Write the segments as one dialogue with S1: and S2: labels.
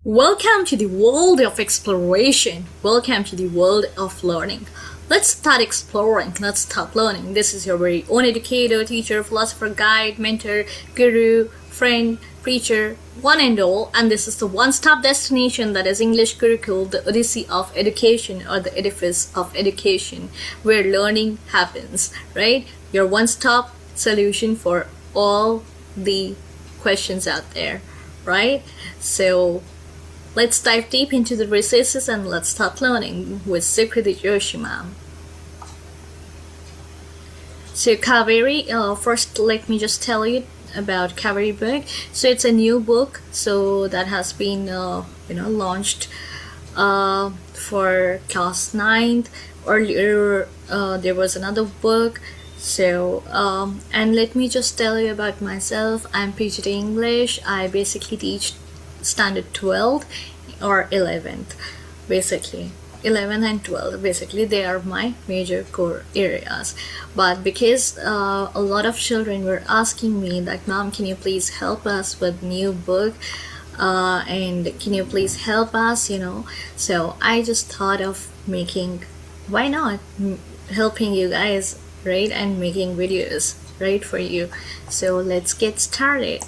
S1: Welcome to the world of exploration. Welcome to the world of learning. Let's start exploring. Let's start learning. This is your very own educator, teacher, philosopher, guide, mentor, guru, friend, preacher, one and all. And this is the one-stop destination that is English Gurukul, the Odyssey of education or the edifice of education where learning happens, right? Your one-stop solution for all the questions out there, right? So let's dive deep into the recesses and let's start learning with CTET ma'am. So Kaveri, first let me just tell you about Kaveri book. So it's a new book, so that has been launched for class 9th. Earlier there was another book. So and let me just tell you about myself. I'm TGT English. I basically teach standard 12th or 11th, basically 11 and 12, basically they are my major core areas. But because a lot of children were asking me that, mom, can you please help us with new book and can you please help us, so I just thought of making, why not helping you guys, right, and making videos, right, for you. So let's get started.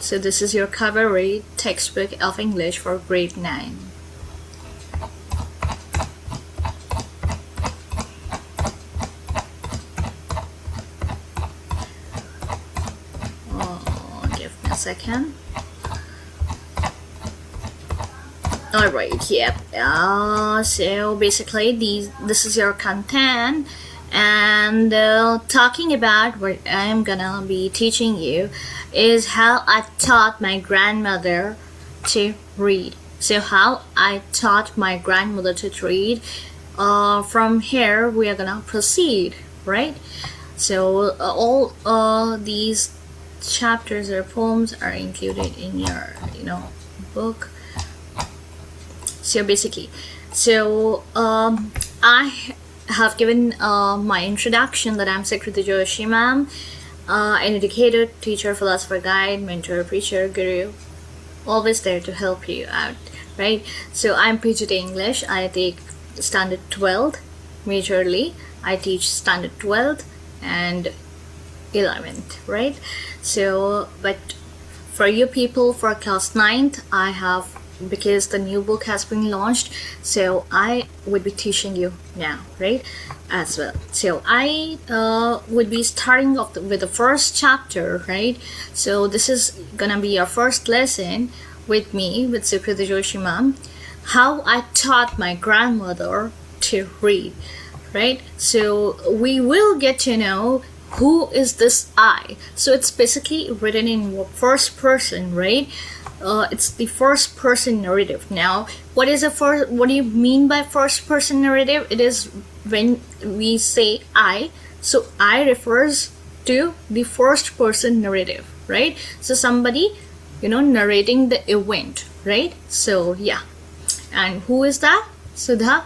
S1: So this is your Kaveri textbook of English for grade 9. Give me a second. Alright, yep. So basically this is your content, and talking about what I'm gonna be teaching you is how I taught my grandmother to read. So how I taught my grandmother to read. From here we are gonna proceed, right? So all these chapters or poems are included in your book. So basically, I have given my introduction that I'm CTET ma'am, an educator, teacher, philosopher, guide, mentor, preacher, guru, always there to help you out, right? So I'm TGT English. I take standard 12th majorly. I teach standard 12th and 11th, right? So but for you people for class 9th, I have, because the new book has been launched, so I would be teaching you now, right, as well. So I would be starting off with the first chapter, right? So this is gonna be your first lesson with me, with CTET ma'am, how I taught my grandmother to read, right? So we will get to know who is this I. So it's basically written in first person, right? It's the first person narrative. Now, what do you mean by first person narrative? It is when we say I, so I refers to the first person narrative, right? So somebody, narrating the event, right? So yeah. And who is that? Sudha,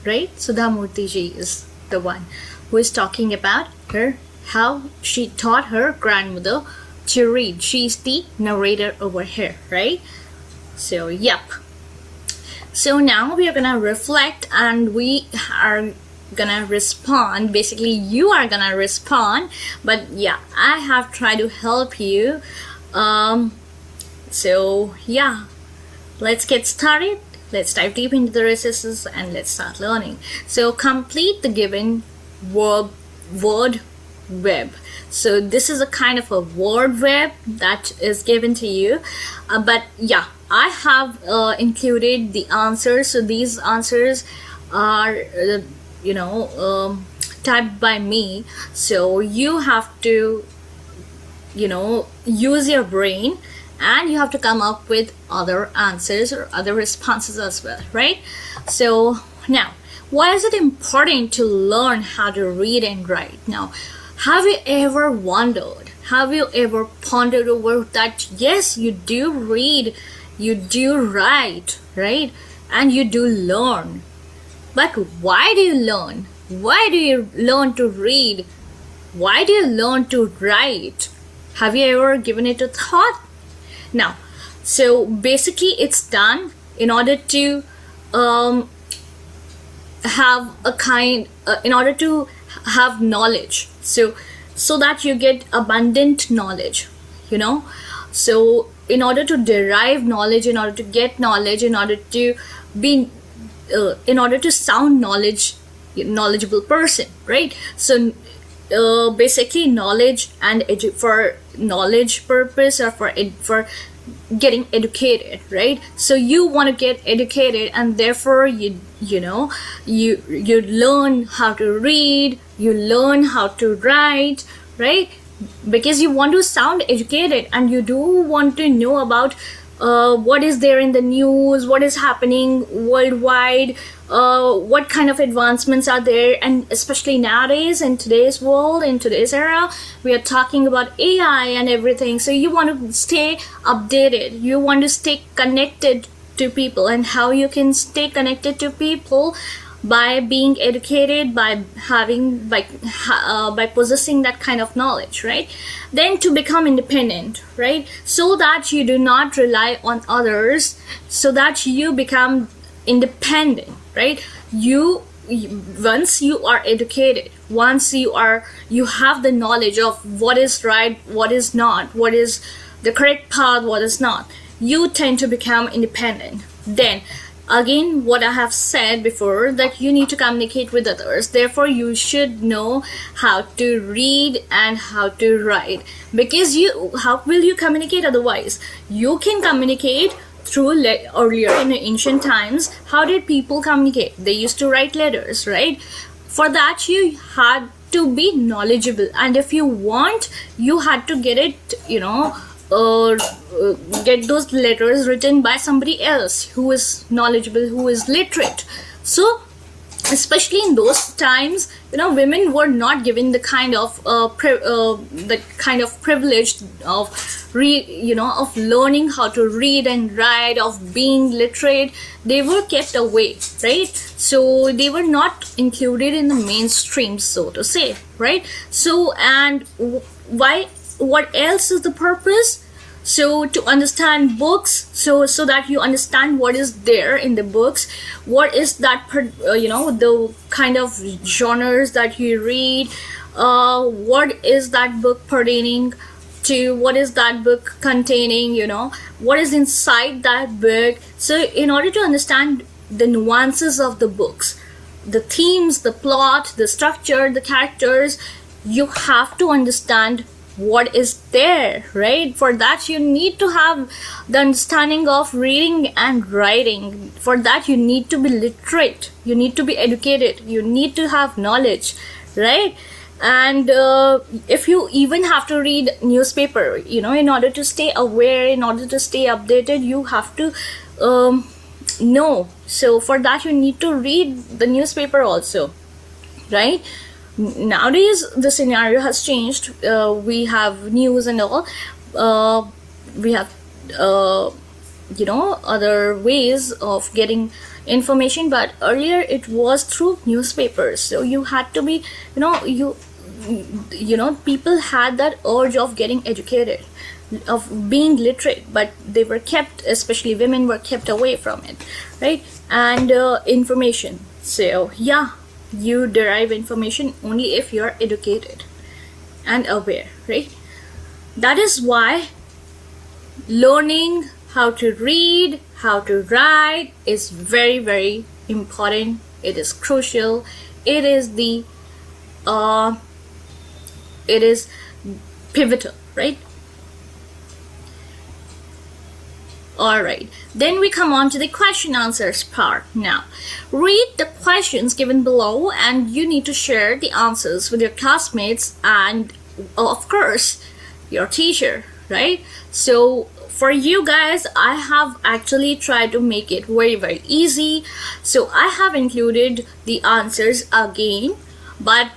S1: right? Sudha Murthy is the one who is talking about her, how she taught her grandmother to read. She's the narrator over here, right? So yep. So now we are gonna reflect and we are gonna respond. Basically you are gonna respond, but yeah, I have tried to help you. So yeah, let's get started. Let's dive deep into the recesses and let's start learning. So complete the given word web. So this is a kind of a word web that is given to you, but yeah, I have included the answers. So these answers are typed by me, so you have to use your brain and you have to come up with other answers or other responses as well, right? So now, why is it important to learn how to read and write? Now, have you ever wondered, have you ever pondered over that? Yes, you do read, you do write, right? And you do learn. But why do you learn? Why do you learn to read? Why do you learn to write? Have you ever given it a thought? Now, so basically it's done in order to in order to have knowledge, so that you get abundant knowledge, you know. So in order to derive knowledge, in order to get knowledge, in order to be in order to sound knowledgeable person, right? So basically knowledge and for knowledge purpose, or for getting educated, right? So you want to get educated, and therefore you learn how to read, you learn how to write, right? Because you want to sound educated, and you do want to know about what is there in the news, what is happening worldwide, what kind of advancements are there. And especially nowadays, in today's world, in today's era, we are talking about AI and everything. So you want to stay updated, you want to stay connected to people. And how you can stay connected to people? By being educated, by possessing that kind of knowledge, right? Then to become independent, right? So that you do not rely on others, so that you become independent, right? Once you are educated, once you have the knowledge of what is right, what is not, what is the correct path, what is not, you tend to become independent. Then again, what I have said before, that you need to communicate with others. Therefore, you should know how to read and how to write. Because how will you communicate otherwise? You can communicate through earlier in ancient times. How did people communicate? They used to write letters, right? For that, you had to be knowledgeable, and if you want, you had to get it, get those letters written by somebody else who is knowledgeable, who is literate. So especially in those times, women were not given the kind of privilege of of learning how to read and write, of being literate. They were kept away, right? So they were not included in the mainstream, so to say, right? So, and why? What else is the purpose? So to understand books, so that you understand what is there in the books, what is that the kind of genres that you read, what is that book pertaining to, what is that book containing, what is inside that book. So in order to understand the nuances of the books, the themes, the plot, the structure, the characters, you have to understand what is there, right? For that, you need to have the understanding of reading and writing. For that, you need to be literate, you need to be educated, you need to have knowledge, right? And if you even have to read newspaper, in order to stay aware, in order to stay updated, you have to know. So for that, you need to read the newspaper also, right? Nowadays the scenario has changed. We have news and all, we have other ways of getting information, but earlier it was through newspapers. So you had to be people had that urge of getting educated, of being literate, but they were kept, especially women were kept away from it, right? And information, so yeah, you derive information only if you're educated and aware, right? That is why learning how to read, how to write is very, very important. It is crucial. It is pivotal, right? Alright, then we come on to the question answers part. Now, read the questions given below, and you need to share the answers with your classmates and, of course, your teacher, right? So, for you guys, I have actually tried to make it very, very easy. So, I have included the answers again, but,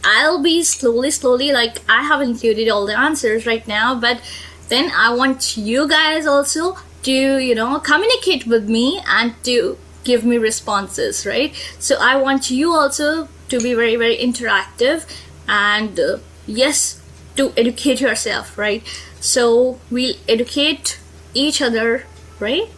S1: I'll be slowly, like, I have included all the answers right now, but then I want you guys also to, communicate with me and to give me responses, right? So I want you also to be very, very interactive, and yes, to educate yourself, right? So we'll educate each other, right?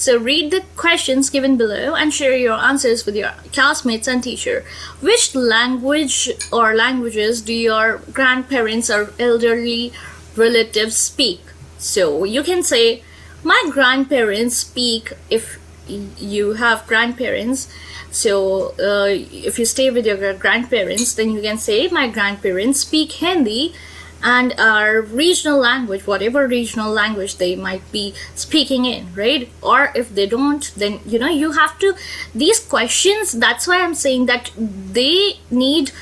S1: So read the questions given below and share your answers with your classmates and teacher. Which language or languages do your grandparents or elderly relatives speak? So you can say, my grandparents speak, if you have grandparents. So if you stay with your grandparents, then you can say, my grandparents speak Hindi and our regional language, whatever regional language they might be speaking in, right? Or if they don't, then you have to, these questions, that's why I'm saying that they need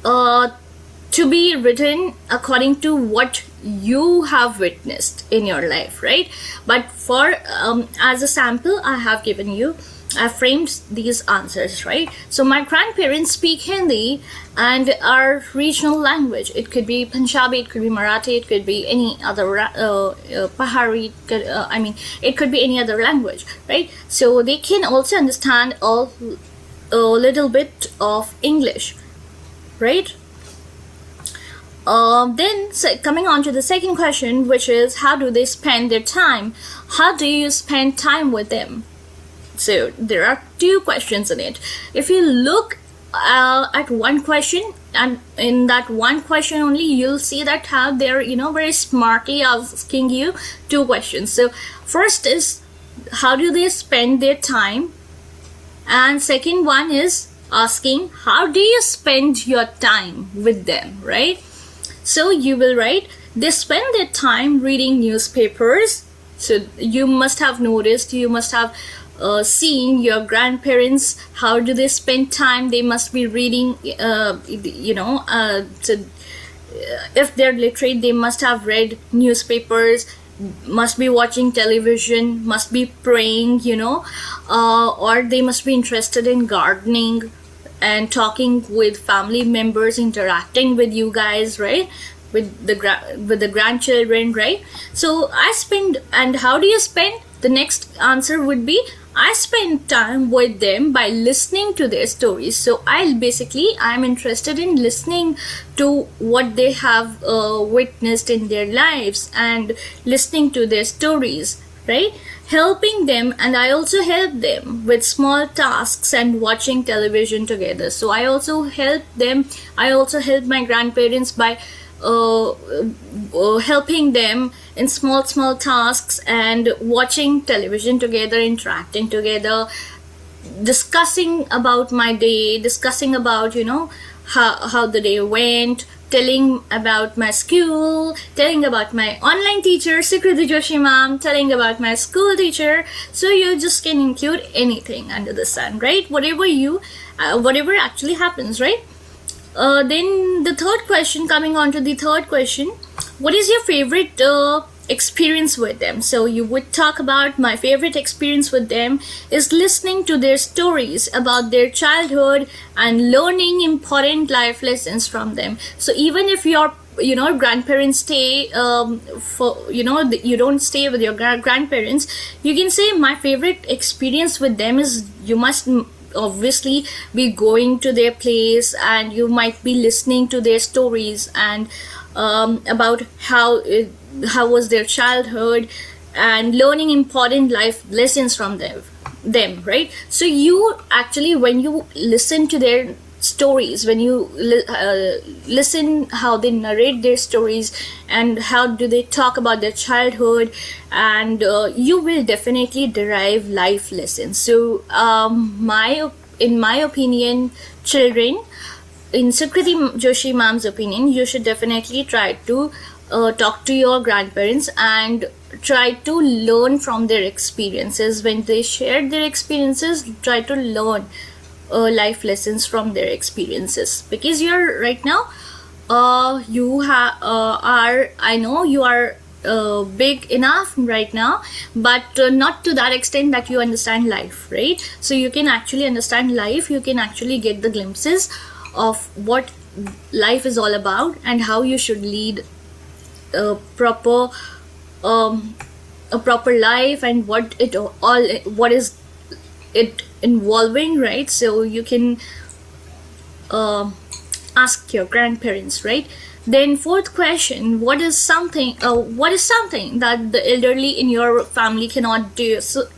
S1: to be written according to what you have witnessed in your life, right? But for as a sample, I framed these answers, right? So my grandparents speak Hindi and our regional language. It could be Punjabi, it could be Marathi, it could be any other Pahari. It could be any other language, right? So they can also understand a little bit of English, right? Then coming on to the second question, which is, how do they spend their time? How do you spend time with them? So there are two questions in it. If you look at one question, and in that one question only, you'll see that how they're very smartly asking you two questions. So first is, how do they spend their time? And second one is asking, how do you spend your time with them, right? So you will write, they spend their time reading newspapers. So you must have noticed, you must have seen your grandparents, how do they spend time? They must be reading, so if they're literate, they must have read newspapers, must be watching television, must be praying, or they must be interested in gardening and talking with family members, interacting with you guys, right? With the grandchildren, right? So and how do you spend? The next answer would be, I spend time with them by listening to their stories. So I'm interested in listening to what they have witnessed in their lives and listening to their stories, right? Helping them, and I also help them with small tasks and watching television together. So I also help my grandparents by helping them in small tasks and watching television together, interacting together, discussing about my day, discussing about how the day went, telling about my school, telling about my online teacher Sukriti Joshi ma'am, telling about my school teacher. So you just can include anything under the sun, right? Whatever actually happens, right? Then the third question, coming on to the third question, what is your favorite experience with them? So you would talk about, my favorite experience with them is listening to their stories about their childhood and learning important life lessons from them. So even if your grandparents stay you don't stay with your grandparents, you can say, my favorite experience with them is, you must obviously be going to their place and you might be listening to their stories and about how was their childhood and learning important life lessons from them, right? So you actually, when you listen to their stories, when you listen how they narrate their stories and how do they talk about their childhood, and you will definitely derive life lessons. So in my opinion, children, in Sukriti Joshi ma'am's opinion, you should definitely try to talk to your grandparents and try to learn from their experiences. When they share their experiences, try to learn life lessons from their experiences, because you're right now I know you are big enough right now, but not to that extent that you understand life, right? So you can actually understand life, you can actually get the glimpses of what life is all about and how you should lead a proper life, and what is it involving, right? So you can ask your grandparents, right? Then fourth question, what is something that the elderly in your family cannot do, so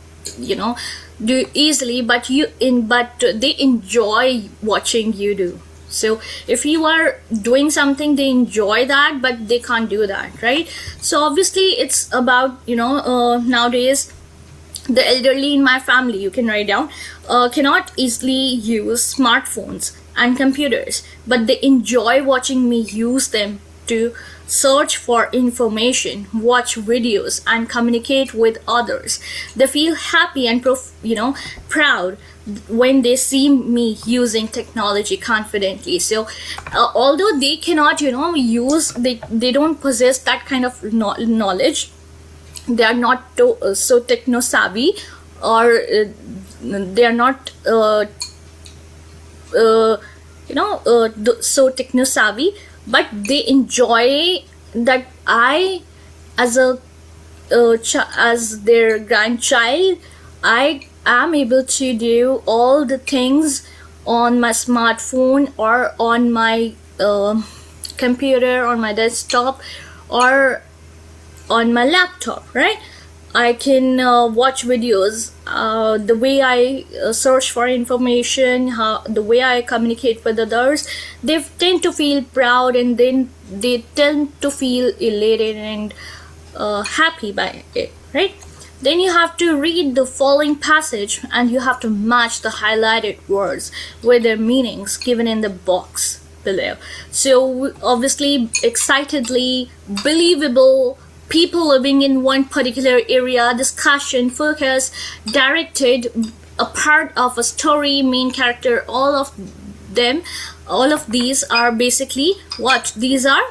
S1: do easily, but they enjoy watching you do. So if you are doing something, they enjoy that, but they can't do that, right? So obviously it's about nowadays the elderly in my family, you can write down, cannot easily use smartphones and computers, but they enjoy watching me use them to search for information, watch videos, and communicate with others. They feel happy and proud when they see me using technology confidently. So although they cannot use, they don't possess that kind of knowledge, they are not so techno savvy, or they are not so techno savvy, but they enjoy that I, as as their grandchild, I am able to do all the things on my smartphone or on my computer, on my desktop, or on my laptop, right? I can watch videos, the way I search for information, the way I communicate with others. They tend to feel proud, and then they tend to feel elated and happy by it, right? Then you have to read the following passage, and you have to match the highlighted words with their meanings given in the box below. So obviously, excitedly, believable, people living in one particular area, discussion, focus, directed, a part of a story, main character, all of these are basically what? These are,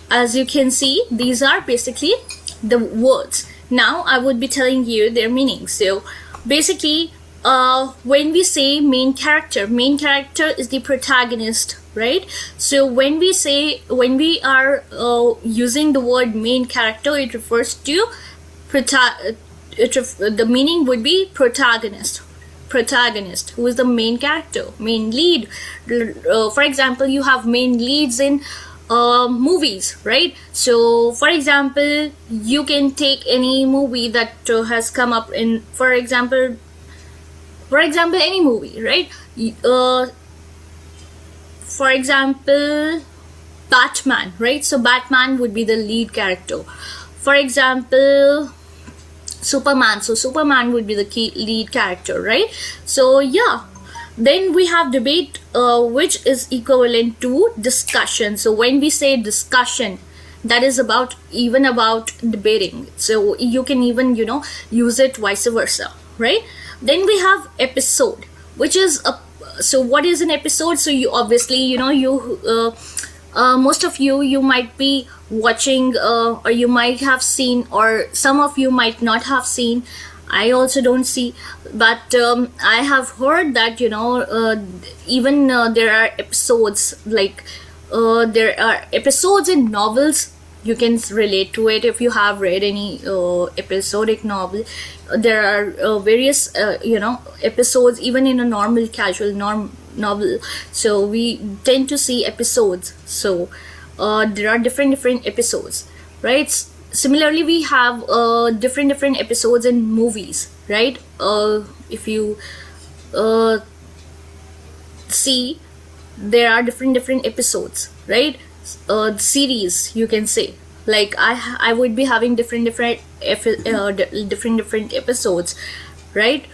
S1: as you can see, these are basically the words. Now I would be telling you their meaning. So basically, when we say main character is the protagonist, right? So when we are using the word main character, it refers to the meaning would be protagonist, who is the main character, main lead. For example, you have main leads in movies, right? So for example, you can take any movie that has come up in, for example any movie, right? For example, Batman, right? So Batman would be the lead character. For example, Superman, so Superman would be the key lead character, right? So yeah, then we have debate, which is equivalent to discussion. So when we say discussion, that is about debating. So you can even use it vice versa, right? Then we have episode, which is so what is an episode? So you obviously most of you might be watching, or you might have seen, or some of you might not have seen. I also don't see, but I have heard that even there are episodes, like there are episodes in novels. You can relate to it if you have read any episodic novel. There are various episodes even in a normal casual novel. So we tend to see episodes. So there are different episodes, right? Similarly, we have different episodes in movies, right? If you see, there are different episodes, right? Series, you can say, like I would be having different episodes, right?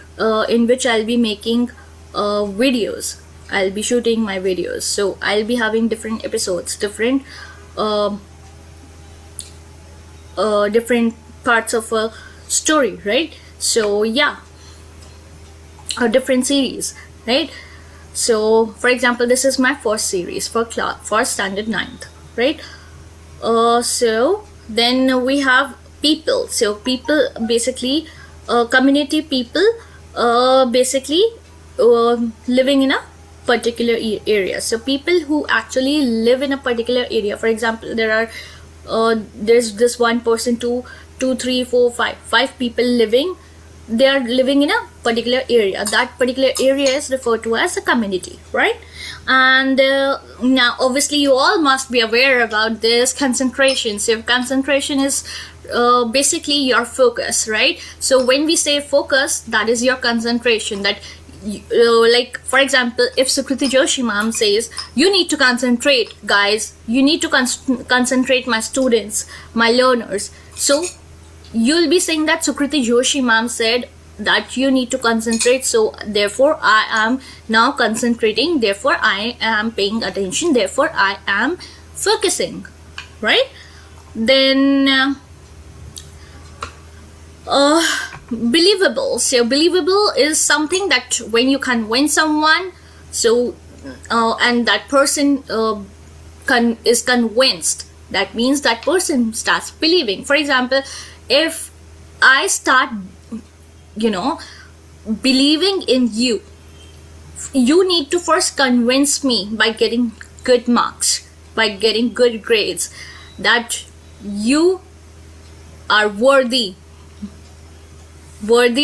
S1: In which I'll be making videos, I'll be shooting my videos. So I'll be having different episodes, different parts of a story, right? So yeah, a different series, right? So for example, this is my first series for standard 9th, right? So then we have people. So people basically community people, basically living in a particular area. So people who actually live in a particular area. For example, there's this one person, two, three, four, five people living they are living in a particular area. That particular area is referred to as a community, right? And now obviously you all must be aware about this concentration. So concentration is basically your focus, right? So when we say focus, that is your concentration. That like for example, if Sukriti Joshi ma'am says, you need to concentrate guys, you need to concentrate my students, my learners, so you'll be saying that Sukriti Joshi ma'am said that you need to concentrate, so therefore I am now concentrating, therefore I am paying attention, therefore I am focusing, right? Then believable. So believable is something that when you convince someone, so and that person is convinced, that means that person starts believing. For example, if I start believing in you, you need to first convince me by getting good marks, by getting good grades, that you are worthy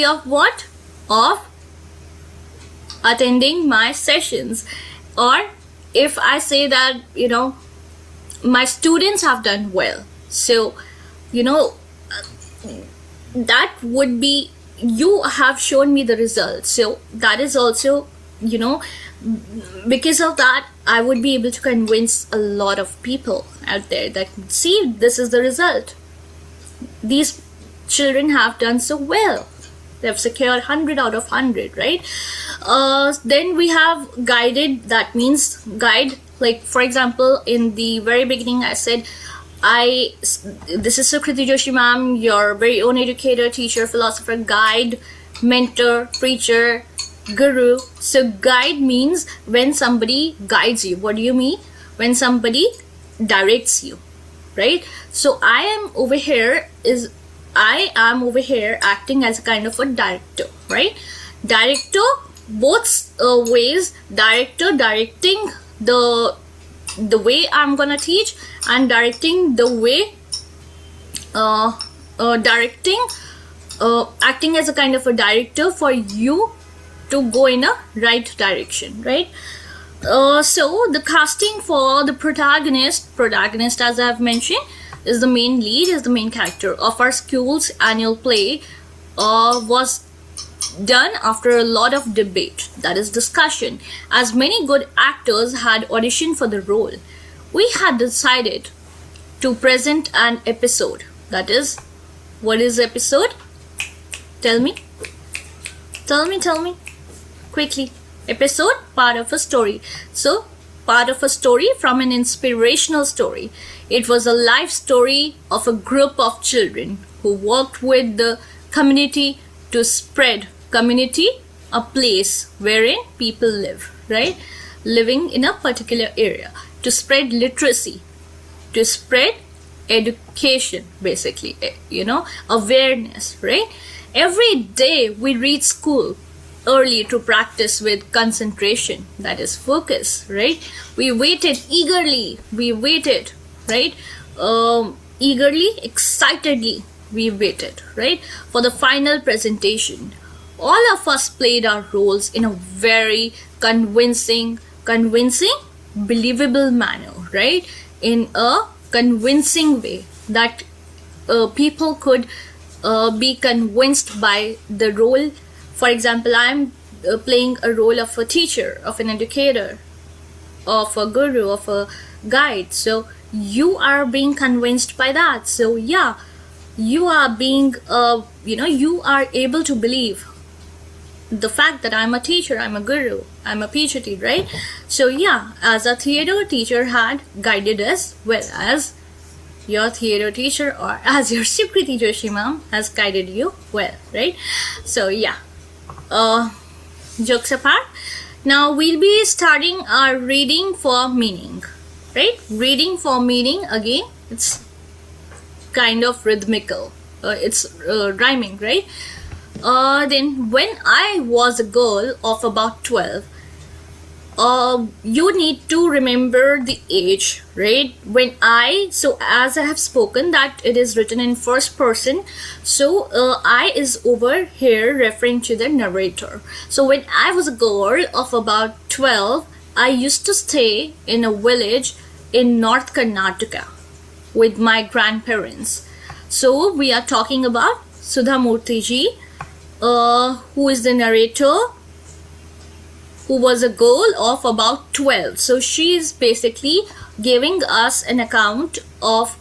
S1: of what? Of attending my sessions. Or if I say that my students have done well, so that would be, you have shown me the results, so that is also because of that I would be able to convince a lot of people out there that, see, this is the result, these children have done so well, they've secured 100 out of 100, right? Then we have guided. That means guide, like for example in the very beginning I said, this is Sukriti Joshi ma'am, your very own educator, teacher, philosopher, guide, mentor, preacher, guru. So guide means when somebody guides you. What do you mean? When somebody directs you, right? So I am over here acting as a kind of a director, right? Director, both ways. Director directing the way I'm gonna teach, and directing the way acting as a kind of a director for you to go in a right direction, right? So the casting for the protagonist as I've mentioned, is the main lead, is the main character of our school's annual play, was done after a lot of debate, that is discussion. As many good actors had auditioned for the role, we had decided to present an episode. That is, what is episode? Tell me quickly. Episode, part of a story. So part of a story from an inspirational story. It was a life story of a group of children who worked with the community to spread community, a place wherein people live, right? Living in a particular area, to spread literacy, to spread education, basically, awareness, right? Every day we reach school early to practice with concentration, that is focus, right? We waited eagerly, right? Eagerly, excitedly, we waited, right? For the final presentation. All of us played our roles in a very convincing, believable manner, right? In a convincing way that people could be convinced by the role. For example, I'm playing a role of a teacher, of an educator, of a guru, of a guide. So you are being convinced by that. So yeah, you are being, you are able to believe the fact that I'm a teacher, I'm a guru, I'm a PGT, right? So yeah, as a theater teacher had guided us, well, as your theater teacher or as your Sukriti Joshi ma'am has guided you well, right? So yeah, jokes apart, now we'll be starting our reading for meaning, right? Reading for meaning, again, it's kind of rhythmical, it's rhyming, right? Then when I was a girl of about 12, you need to remember the age, right? So as I have spoken that it is written in first person, so I is over here referring to the narrator. So when I was a girl of about 12, I used to stay in a village in North Karnataka with my grandparents. So we are talking about Sudhamurthy ji, who is the narrator, who was a girl of about 12. So she is basically giving us an account of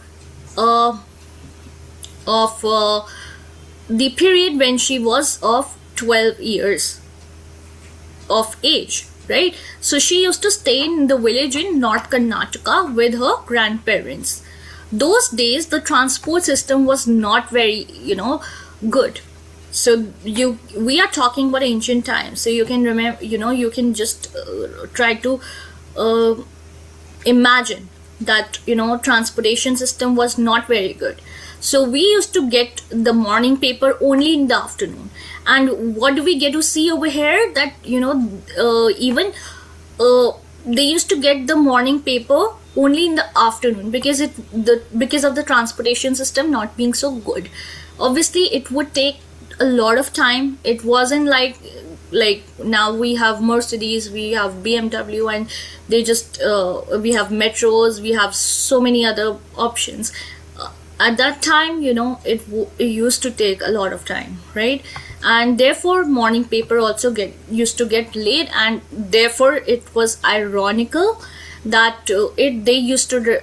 S1: the period when she was of 12 years of age, right? So she used to stay in the village in North Karnataka with her grandparents. Those days the transport system was not very, good. So we are talking about ancient times, so you can remember, you can just try to imagine that transportation system was not very good. So we used to get the morning paper only in the afternoon. And what do we get to see over here? That even they used to get the morning paper only in the afternoon because of the transportation system not being so good. Obviously it would take a lot of time. It wasn't like now we have Mercedes, we have BMW, and they just we have metros, we have so many other options. At that time, it used to take a lot of time, right? And therefore morning paper also used to get late, and therefore it was ironical that they used to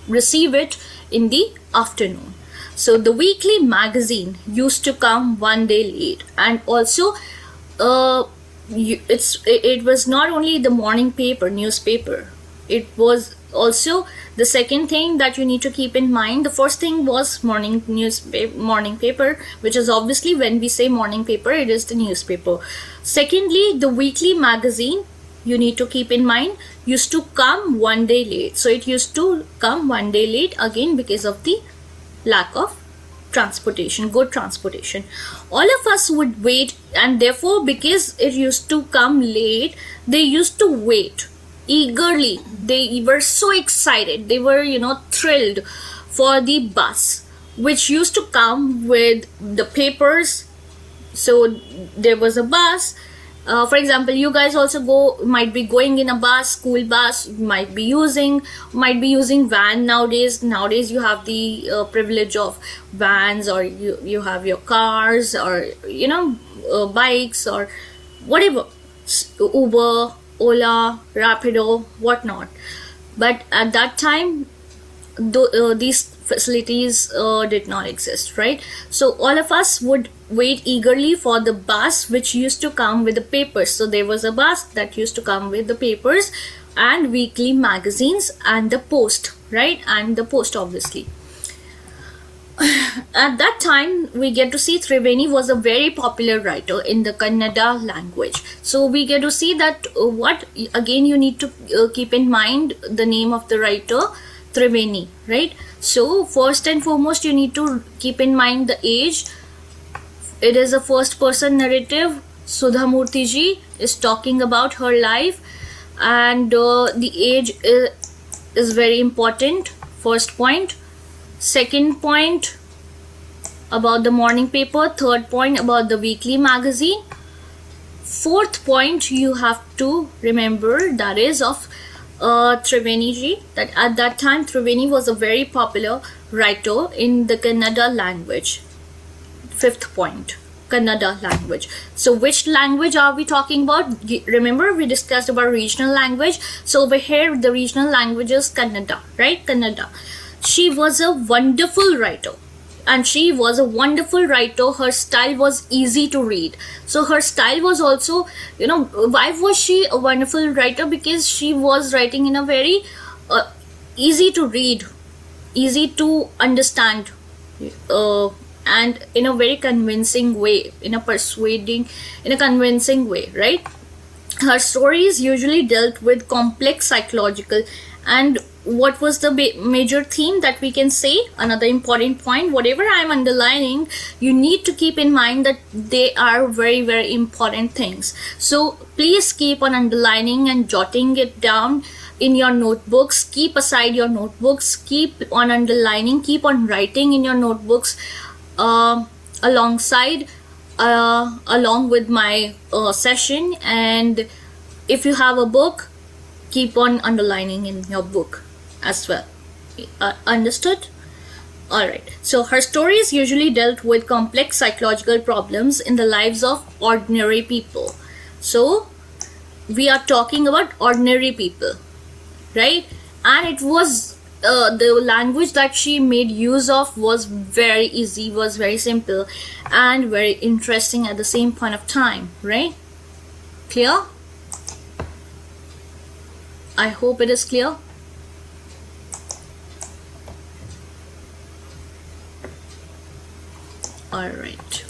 S1: receive it in the afternoon. So the weekly magazine used to come one day late, and also it was not only the morning paper, newspaper. It was also the second thing that you need to keep in mind. The first thing was morning paper, which is obviously when we say morning paper, it is the newspaper. Secondly, the weekly magazine, you need to keep in mind, used to come one day late. So it used to come one day late again because of the lack of transportation, good transportation. All of us would wait, and therefore because it used to come late, they used to wait eagerly. They were so excited, they were thrilled for the bus which used to come with the papers. So there was a bus. For example, you guys also might be going in a bus, school bus, might be using van nowadays. Nowadays you have the privilege of vans, or you have your cars, or bikes, or whatever, Uber, Ola, Rapido, whatnot. But at that time these facilities did not exist, right? So all of us would wait eagerly for the bus which used to come with the papers. So there was a bus that used to come with the papers and weekly magazines and the post, right? And the post, obviously. At that time we get to see Triveni was a very popular writer in the Kannada language. So we get to see that again you need to keep in mind the name of the writer, Triveni, right? So first and foremost you need to keep in mind the age. It is a first person narrative. Sudhamurthy ji is talking about her life, and the age is very important. First point. Second point about the morning paper. Third point about the weekly magazine. Fourth point you have to remember, that is of Triveni ji, that at that time Triveni was a very popular writer in the Kannada language. Fifth point, Kannada language. So which language are we talking about? Remember we discussed about regional language. So over here the regional language is Kannada, right? Kannada. She was a wonderful writer, and she was a wonderful writer. Her style was easy to read. So her style was also, why was she a wonderful writer? Because she was writing in a very easy to read, easy to understand, and in a very convincing way, in a convincing way, right? Her stories usually dealt with complex psychological and what was the major theme that we can say? Another important point, whatever I'm underlining, you need to keep in mind that they are very, very important things. So please keep on underlining and jotting it down in your notebooks. Keep aside your notebooks, keep on underlining, keep on writing in your notebooks alongside along with my session. And if you have a book, keep on underlining in your book as well. Understood? Alright, so her stories usually dealt with complex psychological problems in the lives of ordinary people. So we are talking about ordinary people, right? And it was the language that she made use of was very easy, was very simple, and very interesting at the same point of time, right? Clear? I hope it is clear. All right.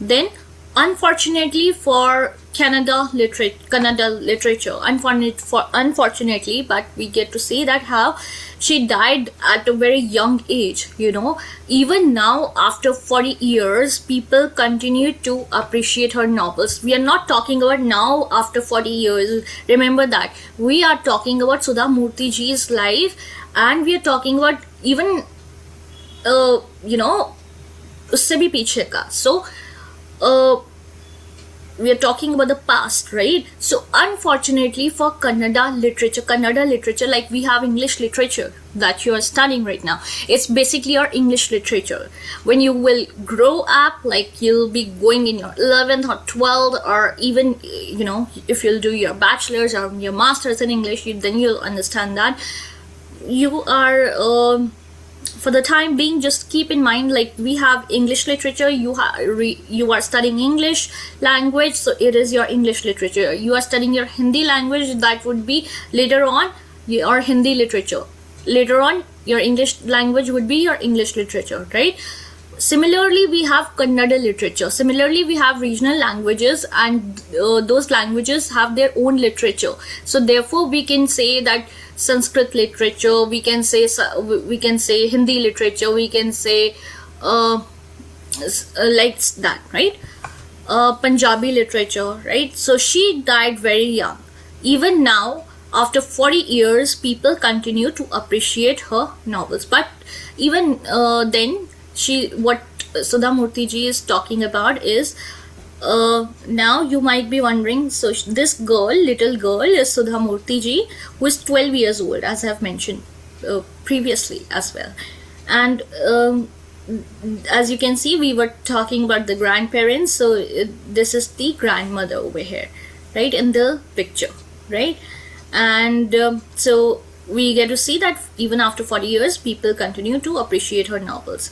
S1: Then, unfortunately for Canada literature, unfortunately, but we get to see that how she died at a very young age. You know, even now after 40 years, people continue to appreciate her novels. We are not talking about now after 40 years. Remember that we are talking about Sudha Murthy ji's life, and we are talking about even you know, उससे भी पीछे का. So we are talking about the past, right? So unfortunately for Kannada literature, like we have English literature that you are studying right now, it's basically your English literature. When you will grow up, like you'll be going in your 11th or 12th, or even, you know, if you'll do your bachelor's or your master's in English, then you'll understand that you are for the time being, just keep in mind, like we have English literature, you are studying English language, so it is your English literature. You are studying your Hindi language, that would be later on your Hindi literature. Later on, your English language would be your English literature, right? Similarly, we have Kannada literature. Similarly, we have regional languages, and those languages have their own literature. So therefore, we can say that Sanskrit literature, we can say Hindi literature, we can say like that, right? Punjabi literature, right? So she died very young. Even now, after 40 years, people continue to appreciate her novels. But even then, what Sudha Murthy ji is talking about is, now you might be wondering, so this little girl is Sudha Murthy ji, who is 12 years old, as I have mentioned previously as well. And as you can see, we were talking about the grandparents, so this is the grandmother over here, right, in the picture, right? And so we get to see that even after 40 years, people continue to appreciate her novels.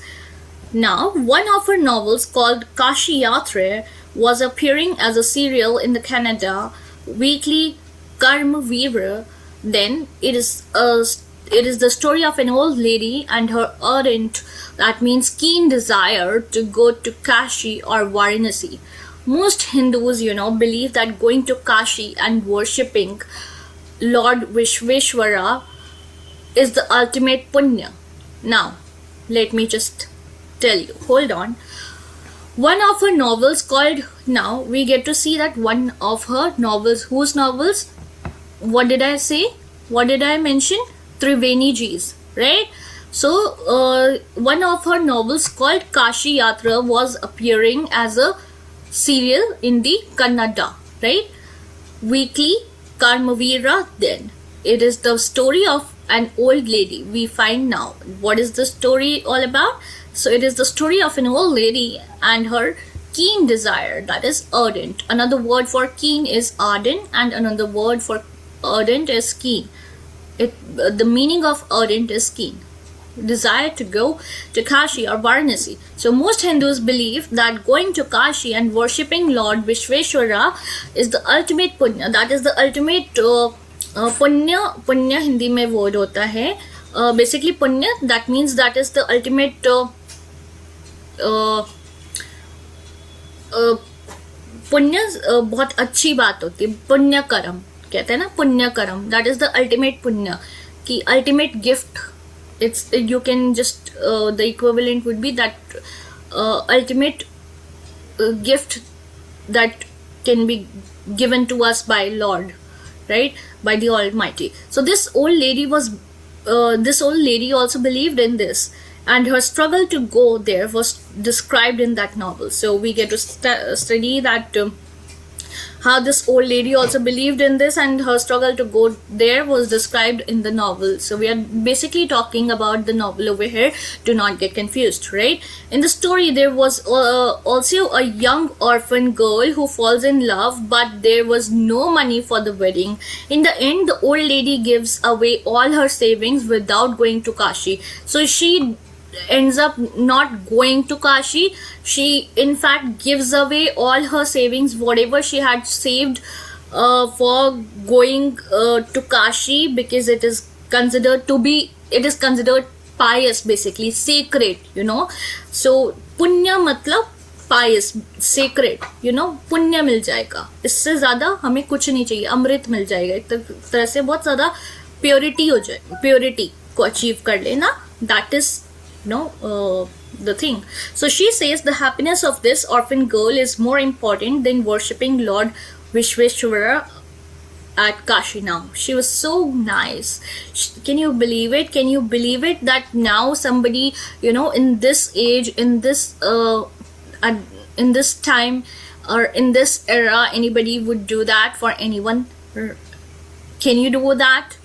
S1: Now, one of her novels, called Kashi Yatra, was appearing as a serial in the Canada weekly Karmavira. Then it is the story of an old lady and her ardent, that means keen, desire to go to Kashi or Varanasi. Most Hindus, you know, believe that going to Kashi and worshipping Lord Vishveshwara is the ultimate punya. Now, let me just tell you, hold on. One of her novels called, now we get to see that one of her novels, whose novels? What did I say? What did I mention? Triveni ji's, right? So one of her novels called Kashi Yatra was appearing as a serial in the Kannada, right? Weekly Karmavira. Then it is the story of an old lady. We find now what is the story all about. So it is the story of an old lady and her keen desire, that is ardent. Another word for keen is ardent, and another word for ardent is keen. The meaning of ardent is keen. Desire to go to Kashi or Varanasi. So most Hindus believe that going to Kashi and worshipping Lord Vishveshwara is the ultimate punya. That is the ultimate punya. Punya Hindi में word होता है. Basically punya, that means that is the ultimate पुण्य बहुत अच्छी बात होती है. पुण्य कर्म कहते हैं ना, पुण्य कर्म, that is the ultimate punya. कि ultimate gift, it's, you can just the equivalent would be that ultimate gift that can be given to us by Lord, right, by the Almighty. So this old lady also believed in this, and her struggle to go there was described in that novel. So we get to study that how this old lady also believed in this, and her struggle to go there was described in the novel. So we are basically talking about the novel over here. Do not get confused, right? In the story, there was also a young orphan girl who falls in love, but there was no money for the wedding. In the end, the old lady gives away all her savings without going to Kashi. So she ends up not going to Kashi. She in fact gives away all her savings, whatever she had saved for going to Kashi, because it is considered pious, basically sacred, you know. So punya matlab pious, sacred, you know, पुण्य मिल जाएगा, इससे ज्यादा हमें कुछ नहीं चाहिए, अमृत मिल जाएगा, एक तरह से बहुत ज्यादा प्योरिटी हो जाए, प्योरिटी को अचीव कर लेना, that is the thing. So she says the happiness of this orphan girl is more important than worshipping Lord Vishweshwara at Kashi. Now she was so nice. Can you believe it? Can you believe it that now somebody, you know, in this age, in this time, or in this era, anybody would do that for anyone? Can you do that?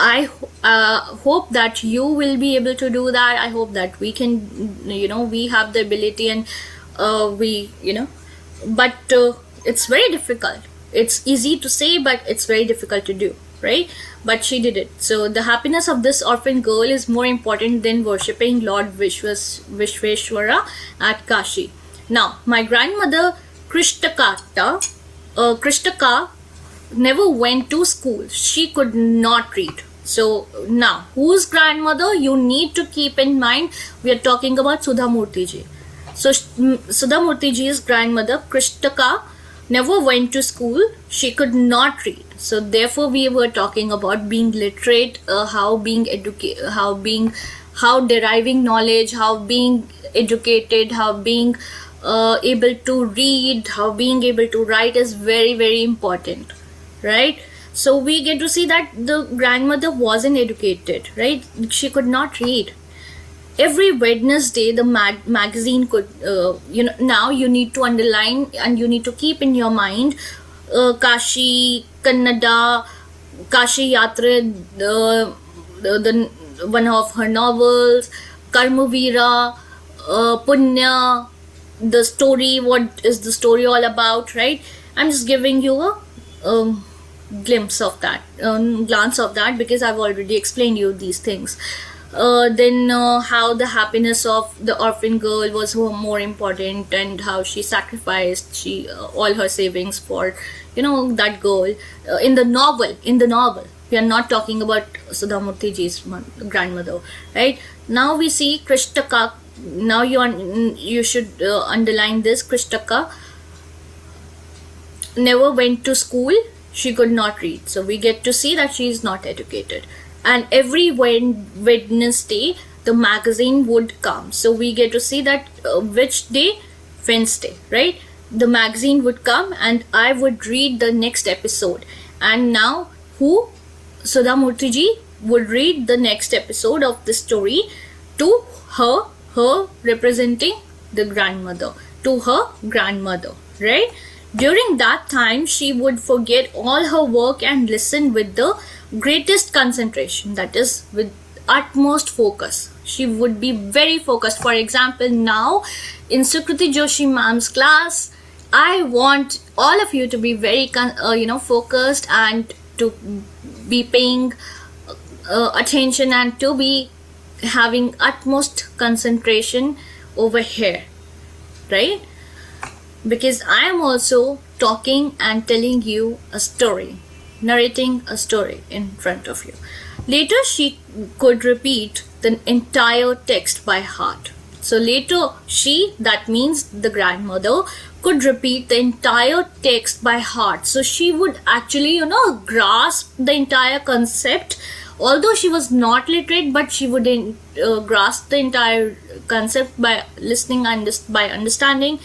S1: I hope that you will be able to do that. I hope that we can, you know, we have the ability, and but it's very difficult. It's easy to say, but it's very difficult to do, right? But she did it. So the happiness of this orphan girl is more important than worshipping Lord Vishweshwara at Kashi. Now, my grandmother Krishtaka never went to school. She could not read. So now, whose grandmother? You need to keep in mind, we are talking about Sudha Murthy ji. So Sudha Murthy ji's grandmother Krishtaka never went to school. She could not read. So therefore, we were talking about being literate, how deriving knowledge, how being educated, how being able to read, how being able to write is very, very important, right? So we get to see that the grandmother wasn't educated, right? She could not read. Every Wednesday, the magazine could, now you need to underline and you need to keep in your mind Kashi, Kannada, Kashi Yatra, the one of her novels, Karmavira, Punya, the story, what is the story all about, right? I'm just giving you a glance of that, because I've already explained you these things. Then how the happiness of the orphan girl was more important, and how she sacrificed all her savings for, you know, that girl. In the novel, we are not talking about Sudha Murthy ji's grandmother, right? Now we see Krishtaka. Now you should underline this. Krishtaka never went to school. She could not read. So we get to see that she is not educated. And every Wednesday, the magazine would come. So we get to see that which day? Wednesday, right? The magazine would come and I would read the next episode. And now Sudha Murthy ji would read the next episode of the story to her representing the grandmother, to her grandmother, right? During that time, she would forget all her work and listen with the greatest concentration, that is with utmost focus. She would be very focused. For example, now in Sukriti Joshi ma'am's class, I want all of you to be very focused and to be paying attention and to be having utmost concentration over here, right? Because I am also talking and telling you a story, narrating a story in front of you. Later, she could repeat the entire text by heart. So later she, that means the grandmother, could repeat the entire text by heart. So she would actually, grasp the entire concept. Although she was not literate, but she would grasp the entire concept by listening and by understanding.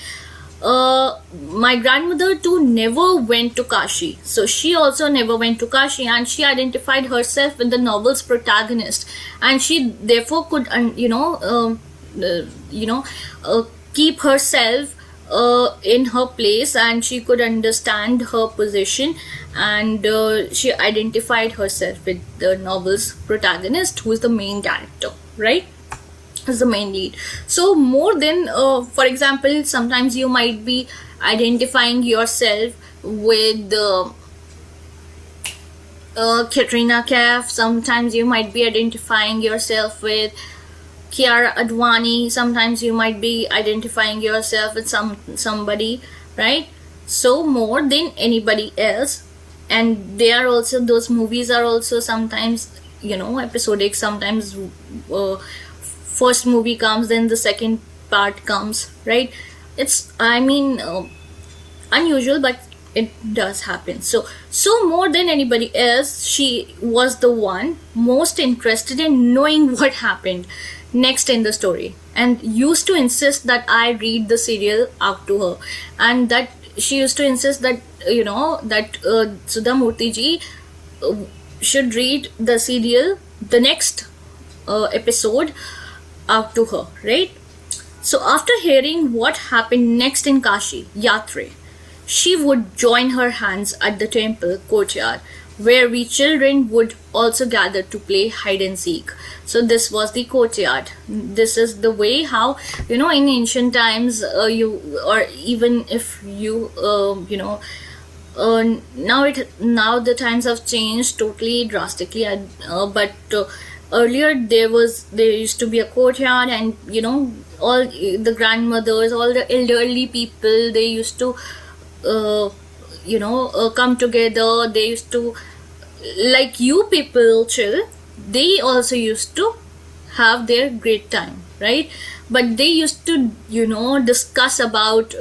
S1: My grandmother too never went to Kashi, so she also never went to Kashi, and she identified herself with the novel's protagonist, and she therefore could keep herself in her place, and she could understand her position, and she identified herself with the novel's protagonist, who is the main character, right? Is the main lead. So more than for example, sometimes you might be identifying yourself with Katrina Kaif, sometimes you might be identifying yourself with Kiara Advani, sometimes you might be identifying yourself with somebody, right? So more than anybody else. And they are also, those movies are also sometimes episodic, sometimes first movie comes, then the second part comes, right? It's unusual, but it does happen. So more than anybody else, she was the one most interested in knowing what happened next in the story, and used to insist that I read the serial out to her, and that she used to insist that Sudha Murthy ji should read the serial, the next episode, out to her, right? So after hearing what happened next in Kashi Yatre, she would join her hands at the temple courtyard, where we children would also gather to play hide and seek. So this was the courtyard. This is the way how, in ancient times, now the times have changed totally drastically, but earlier there used to be a courtyard, and all the grandmothers, all the elderly people, they used to come together. They used to, like you people chill, they also used to have their great time, right? But they used to discuss about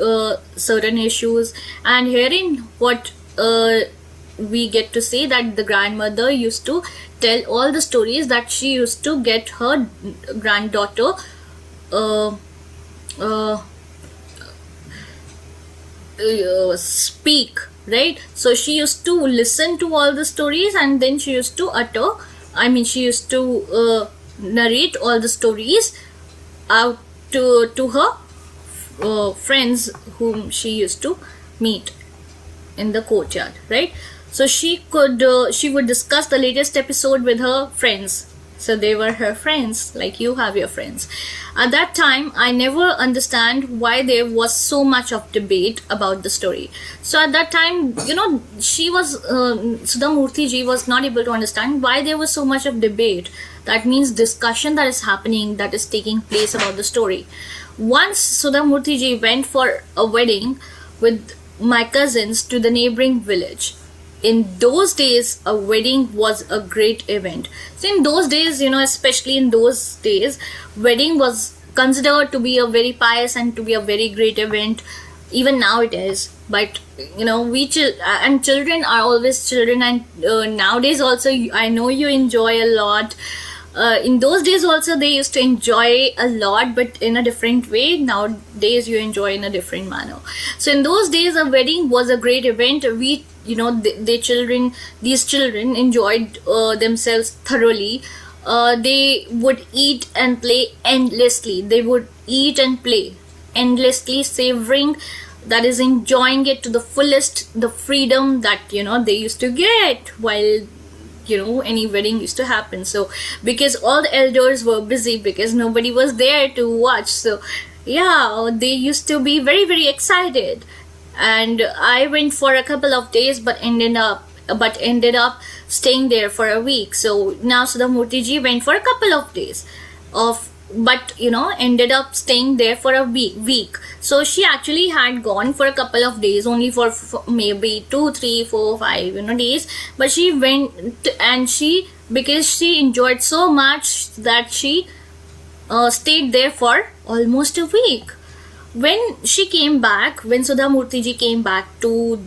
S1: certain issues, and herein what we get to see that the grandmother used to tell all the stories that she used to get her granddaughter speak, right? So she used to listen to all the stories, and then she used to narrate all the stories out to her friends whom she used to meet in the courtyard, right? So she would discuss the latest episode with her friends. So they were her friends, like you have your friends. At that time, I never understand why there was so much of debate about the story. So at that time, she was Sudha Murthy ji was not able to understand why there was so much of debate. That means discussion that is happening, that is taking place about the story. Once Sudha Murthy ji went for a wedding with my cousins to the neighboring village. In those days, a wedding was a great event. So in those days, especially in those days, wedding was considered to be a very pious and to be a very great event. Even now it is. But, and children are always children, and nowadays also, I know you enjoy a lot. In those days also, they used to enjoy a lot, but in a different way. Nowadays you enjoy in a different manner. So in those days, a wedding was a great event. These children enjoyed themselves thoroughly. They would eat and play endlessly. They would eat and play endlessly, savoring, that is, enjoying it to the fullest, the freedom that they used to get while any wedding used to happen. So because all the elders were busy, because nobody was there to watch, so yeah, they used to be very, very excited. And I went for a couple of days, but ended up staying there for a week. So now Sudha Murthy ji went for a couple of days ended up staying there for a week. So she actually had gone for a couple of days, only for maybe 2, 3, 4, 5 days. But she went, and because she enjoyed so much that she stayed there for almost a week. When she came back, when Sudha Murthy ji came back to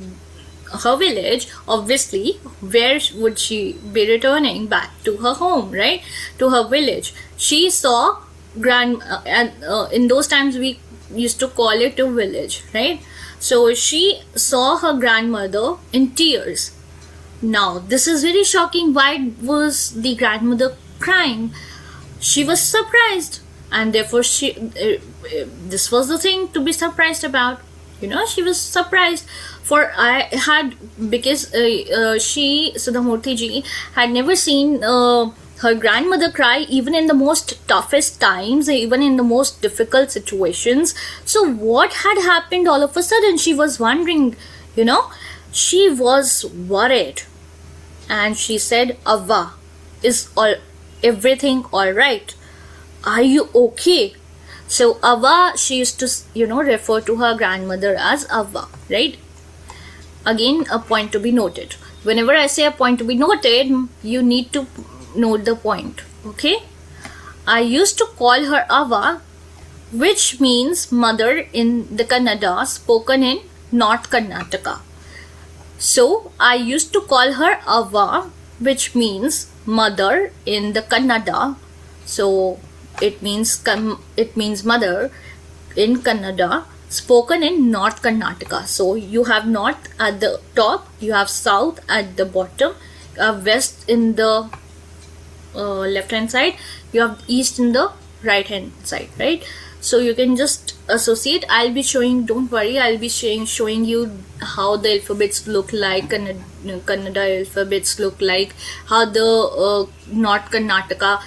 S1: her village, obviously, where would she be returning? Back to her home, right? To her village. She saw in those times we used to call it a village, right? So she saw her grandmother in tears. Now, this is very shocking. Why was the grandmother crying? She was surprised, and therefore this was the thing to be surprised about. She was surprised because Sudha Murthy ji had never seen her grandmother cry, even in the most toughest times, even in the most difficult situations. So what had happened all of a sudden? She was wondering, she was worried, and she said, Avva, is everything all right? Are you okay? So Avva, she used to refer to her grandmother as Avva, right? Again, a point to be noted. Whenever I say a point to be noted, you need to note the point, okay? I used to call her Avva, which means mother in the Kannada spoken in North Karnataka. So I used to call her Avva, which means mother in the Kannada. So it means mother in Kannada spoken in North Karnataka. So you have north at the top, you have south at the bottom, you have west in the left hand side, you have east in the right hand side, right? So you can just associate. I'll be showing, don't worry, I'll be showing you how the alphabets look like, Kannada alphabets look like, how the North Karnataka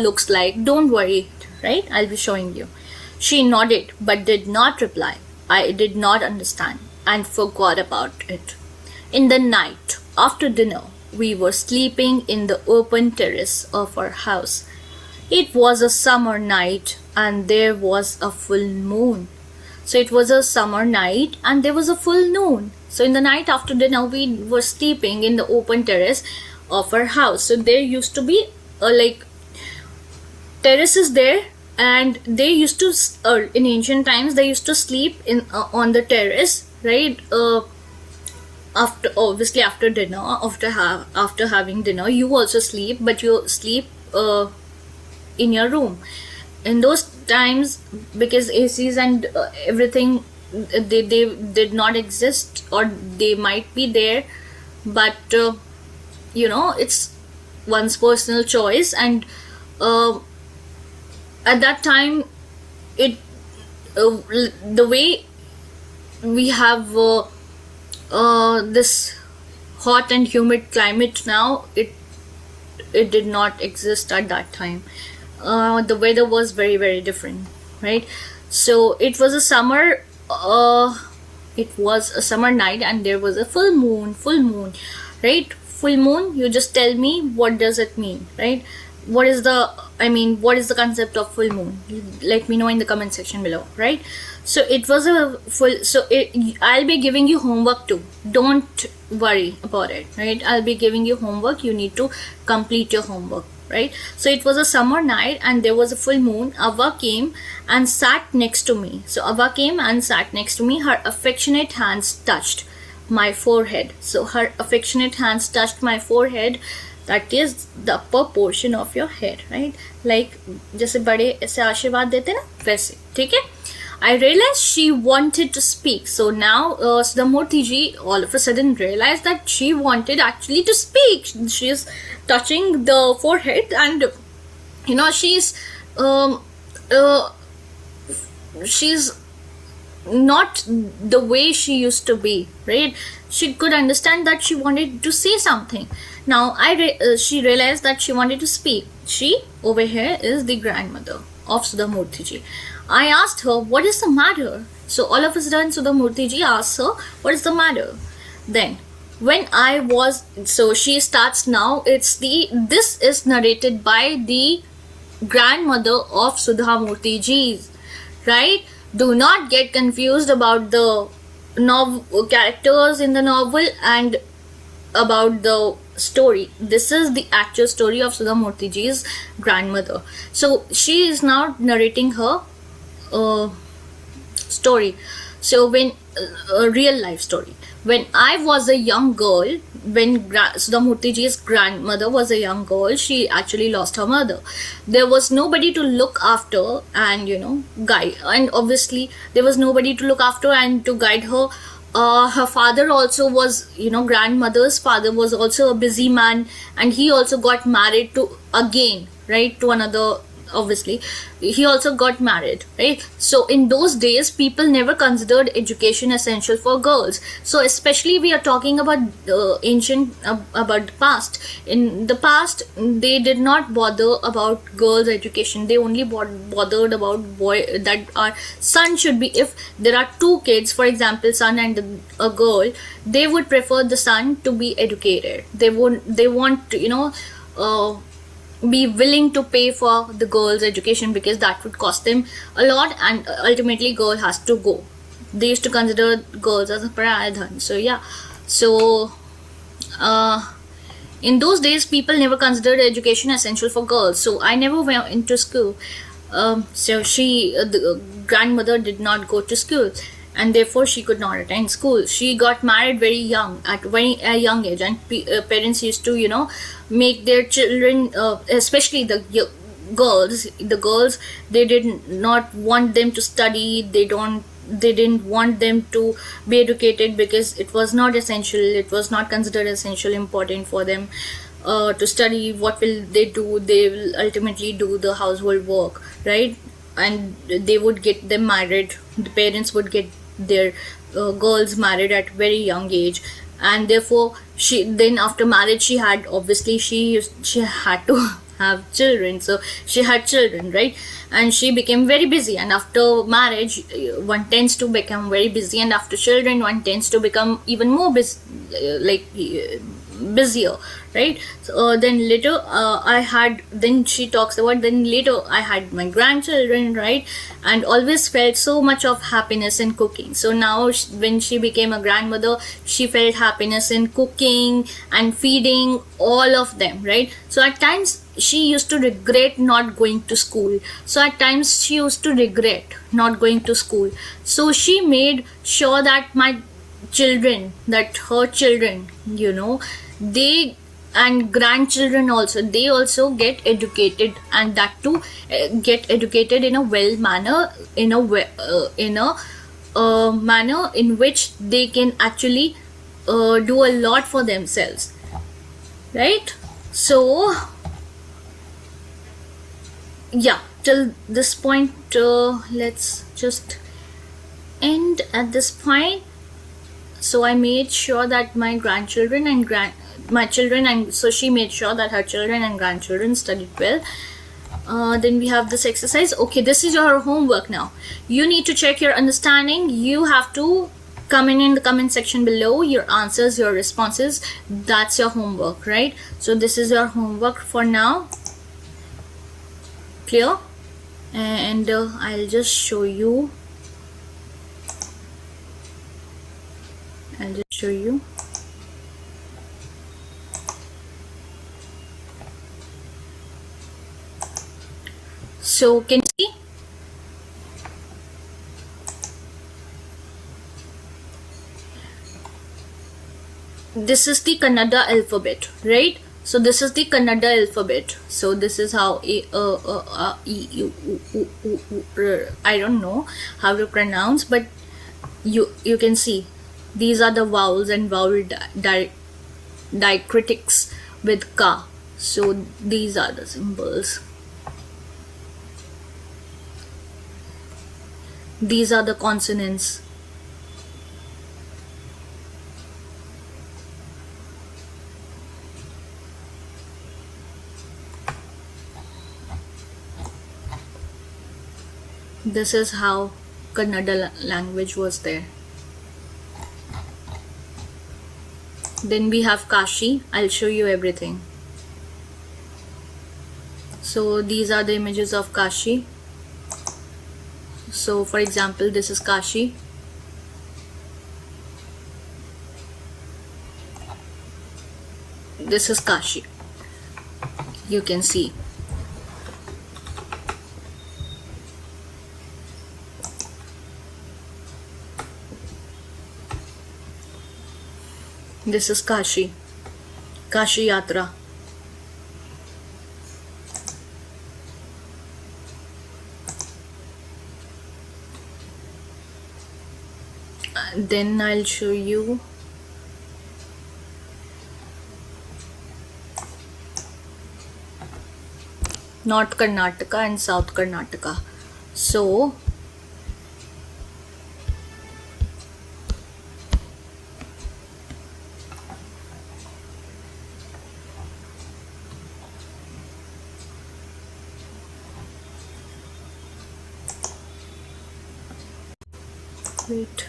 S1: looks like. Don't worry, right? I'll be showing you. She nodded but did not reply. I did not understand and forgot about it. In the night, after dinner, we were sleeping in the open terrace of our house. It was a summer night and there was a full moon. So it was a summer night and there was a full moon. So in the night after dinner, we were sleeping in the open terrace of our house. So there used to be terraces there, and they used to in ancient times they used to sleep on the terrace, right? After dinner, after having dinner, you also sleep, but you sleep in your room. In those times, because ACs and everything, they did not exist, or they might be there, but it's one's personal choice. And at that time, the way we have this hot and humid climate now, it did not exist at that time. The weather was very, very different, right? So it was a summer night and there was a full moon, right? Full moon, you just tell me what does it mean, right? What is the concept of full moon? Let me know in the comment section below, right? So it was a full, I'll be giving you homework too. Don't worry about it, right? I'll be giving you homework. You need to complete your homework, right? So it was a summer night and there was a full moon. Avva came and sat next to me. So Avva came and sat next to me. Her affectionate hands touched my forehead. So her affectionate hands touched my forehead. That is the upper portion of your head, right? Like जैसे बड़े ऐसे आशीर्वाद देते ना, वैसे, ठीक है? I realized she wanted to speak. So now Sudha Murthy ji all of a sudden realized that she wanted actually to speak. She is touching the forehead, and she's not the way she used to be, right? She could understand that she wanted to say something. Now she realized that she wanted to speak. She over here is the grandmother of Sudha Murthy ji. I asked her, what is the matter? So all of a sudden Sudha Murthy ji asks her, what is the matter? Then so she starts now. This is narrated by the grandmother of Sudha Murthy ji, right? Do not get confused about the characters in the novel and about the story. This is the actual story of Sudha Murthyji's grandmother. So she is now narrating her story. So when a real life story. When I was a young girl, when Sudha Murthyji's grandmother was a young girl, she actually lost her mother. There was nobody to look after and guide, and obviously there was nobody to look after and to guide her. Her father also was, grandmother's father was also a busy man, and he also got married to another. Obviously he also got married, right? So in those days people never considered education essential for girls. So especially we are talking about ancient about the past. In the past they did not bother about girls education. They only bothered about that our son should be, if there are two kids, for example son and a girl, they would prefer the son to be educated. They want to be willing to pay for the girl's education because that would cost them a lot, and ultimately girl has to go. They used to consider girls as a pariah dhan. So yeah, so in those days people never considered education essential for girls. So I never went into school. So the grandmother did not go to school, and therefore she could not attend school. She got married very young, at a young age, and parents used to make their children, especially the girls, they did not want them to study. They didn't want them to be educated because it was not essential. It was not considered essential, important for them to study. What will they do? They will ultimately do the household work, right? And they would get them married. The parents would get their girls married at very young age, and therefore then after marriage she had to have children. So she had children, right? And she became very busy, and after marriage one tends to become very busy, and after children one tends to become even more busy, busier, right? So then later then she talks about, then later I had my grandchildren, right? And always felt so much of happiness in cooking. So now when she became a grandmother, she felt happiness in cooking and feeding all of them, right? So at times she used to regret not going to school. So she made sure that her children, they and grandchildren also, they also get educated, and that too get educated in a manner in which they can actually do a lot for themselves, right? So yeah, till this point let's just end at this point. So I made sure that my grandchildren and so she made sure that her children and grandchildren studied well. Then we have this exercise. Okay, this is your homework now. You need to check your understanding. You have to comment in the comment section below your answers, your responses. That's your homework, right? So this is your homework for now. Clear? And I'll just show you. So can you see? This is the Kannada alphabet, right? So this is the Kannada alphabet. So this is how I don't know how to pronounce, but you can see these are the vowels and vowel diacritics with ka. So these are the symbols. These are the consonants. This is how Kannada language was there. Then we have Kashi. I'll show you everything. So these are the images of Kashi. So for example, this is Kashi. This is Kashi. You can see. This is Kashi. Kashi Yatra. Then I'll show you North Karnataka and South Karnataka. So wait.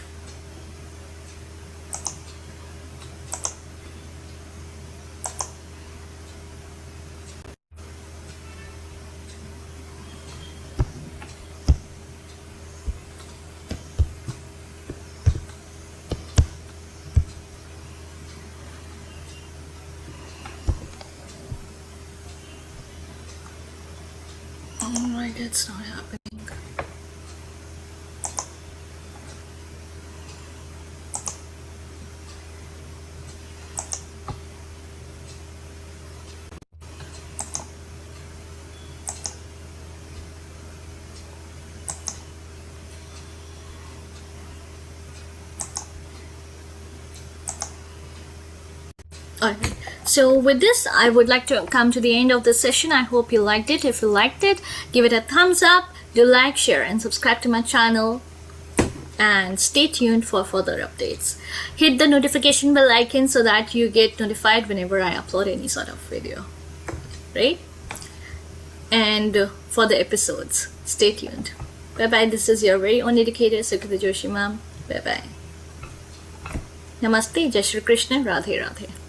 S1: Alright, it's not happening. Alright, so with this, I would like to come to the end of this session. I hope you liked it. If you liked it, give it a thumbs up, do like, share, and subscribe to my channel. And stay tuned for further updates. Hit the notification bell icon so that you get notified whenever I upload any sort of video. Right? And for the episodes, stay tuned. Bye-bye. This is your very own educator, Sukriti Joshi ma'am. Bye-bye. Namaste. Jai Shri Krishna. Radhe Radhe.